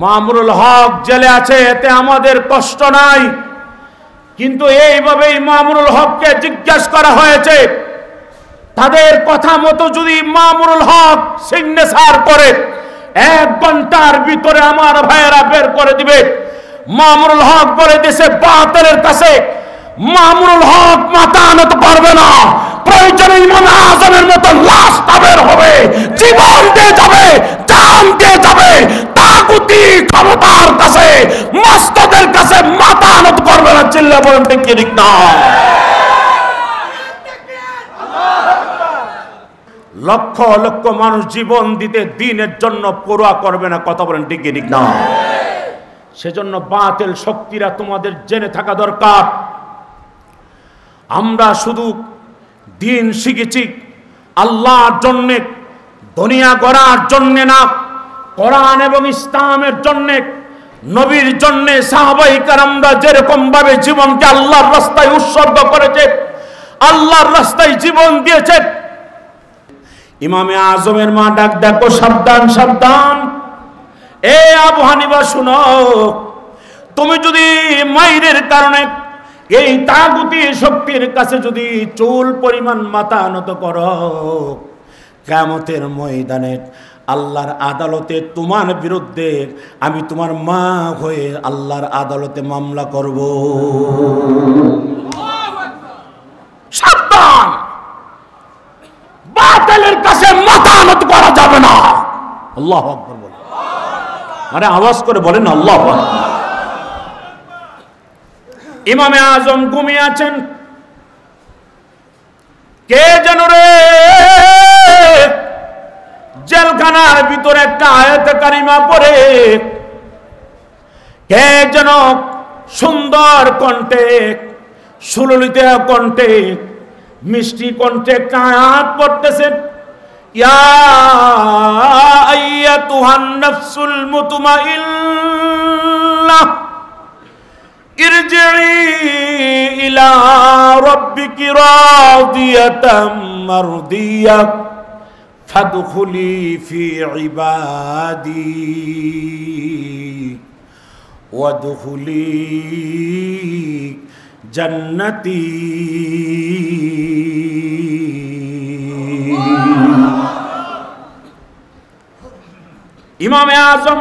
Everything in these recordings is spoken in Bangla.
মামুনুল হক জেলে আছে, এতে আমাদের কষ্ট নাই, কিন্তু এইভাবেই মামুনুল হককে জিজ্ঞাসা করা হয়েছে, তাদের কথা মতো যদি মামুনুল হক সিগনেচার করে 1 ঘন্টার ভিতরে আমার ভাইয়েরা বের করে দিবে। মামুনুল হক বলে দেশে বাতিলের কাছে মামুনুল হক মাথা নত করবে না, প্রয়োজনে ইমাম আজমের মতো লাশ বের হবে, জীবন দিয়ে যাবে, জান দিয়ে যাবে, তাগুতি ক্ষমতার কাছে মস্তদের কাছে মাথা নত করবে না। চিল্লা বলেন ঠিক কি ঠিক না? লক্ষ লক্ষ মানুষ জীবন দিতে দ্বীনের জন্য পরোয়া করবে না। কথা বলেন ঠিক কি ঠিক না? সেজন্য বাতিল শক্তিরা তোমাদের জেনে থাকা দরকার, আমরা শুধু দ্বীন শিখেছি আল্লাহর জন্য, দুনিয়া গড়ার জন্য না, কোরআন এবং ইসলামের জন্য, নবীর জন্য। সাহাবায়ে কেরামরা যেরকম ভাবে জীবনকে আল্লাহর রাস্তায় উৎসর্গ করেছে, আল্লাহর রাস্তায় জীবন দিয়েছে। ইমামে আজমের মা ডাক দেখো, সাবধান সাবধান, এ আবু হানিফা শুনো, তুমি যদি মাইরের কারণে এই তাগুতি শক্তির কাছে যদি চুল পরিমাণ মাথা নত করো, কিয়ামতের ময়দানে আল্লাহর আদালতে তোমার বিরুদ্ধে আমি তোমার মা হয়ে আল্লাহর আদালতে মামলা করব। সাবধান, বাতিলের কাছে মাথা নত করা যাবে না। আল্লাহু আকবার বলেন, আরে আওয়াজ করে বলেন আল্লাহু আকবার। ইমামে আজম ঘুমিয়ে আছেন, কে যেন রে জেলখানার ভিতরে একটা আয়াতে কারিমা পড়ে, কে যেন সুন্দর কণ্ঠে, সুললিত কণ্ঠে, মিষ্টি কণ্ঠে একটা আয়াত পড়তেছেন, ইয়া আইয়াতুহান নাফসুল মুতমাইন্নাহ ইরজিই ইলা রাব্বিকি রাদিয়াতাম মারদিয়াহ ফাদখুলি ফি ইবাদি ওয়াদখুলি জান্নাতি। ইমামে আজম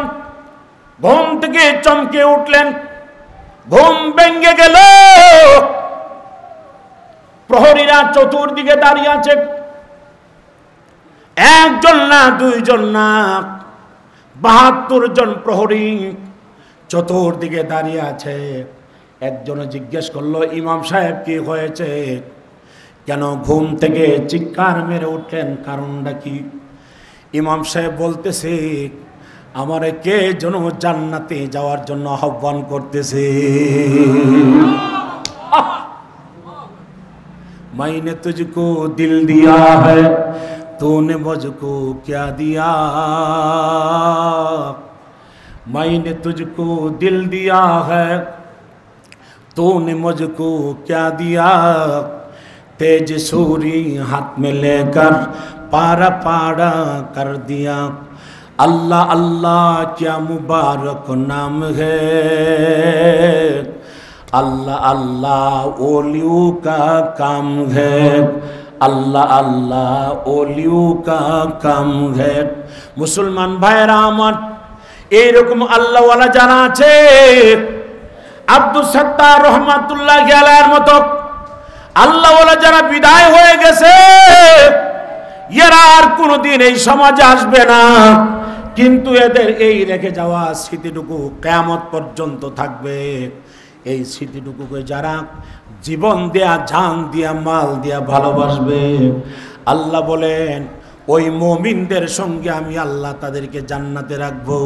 ঘুম থেকে চমকে উঠলেন, ঘুম ভেঙে গেল। প্রহরীরা চতুর্দিকে দাঁড়িয়ে আছে, একজন না, দুইজন না, 72 জন প্রহরী চতুর্দিকে দাঁড়িয়ে আছে। একজনে জিজ্ঞেস করলো, ইমাম সাহেব কি হয়েছে, কেন ঘুম থেকে চিৎকার মেরে উঠলেন, কারণটা কি? ইমাম সাহেব বলতেছে, আমারে কে যেন জান্নাতে যাওয়ার জন্য আহ্বান করতেছে। मैंने तुझको दिल दिया है, तूने मुझको क्या दिया? मैंने तुझको दिल दिया है, तूने मुझको क्या दिया? तेज सूरी हाथ में लेकर पारा पारा कर दिया। अल्लाह अल्लाह क्या मुबारक नाम है, अल्लाह अल्लाह ओलियों का काम है, अल्लाह अल्लाह ओलियों का काम है। मुसलमान भाईरा আমার এইরকম আল্লাহওয়ালা জানা আছে, আব্দুল সত্তার রহমাতুল্লাহি আলাইহির মতো আল্লাহওয়ালা যারা বিদায় হয়ে গেছে, এরা আর কোনোদিন এই সমাজে আসবে না, কিন্তু এদের এই রেখে যাওয়া স্মৃতিটুকু কিয়ামত পর্যন্ত থাকবে। এই স্মৃতিটুকুকে যারা জীবন দেয়া, জান দিয়া, মাল দিয়া ভালোবাসবে, আল্লাহ বলেন ওই মুমিনদের সঙ্গে আমি আল্লাহ তাদেরকে জান্নাতে রাখবো।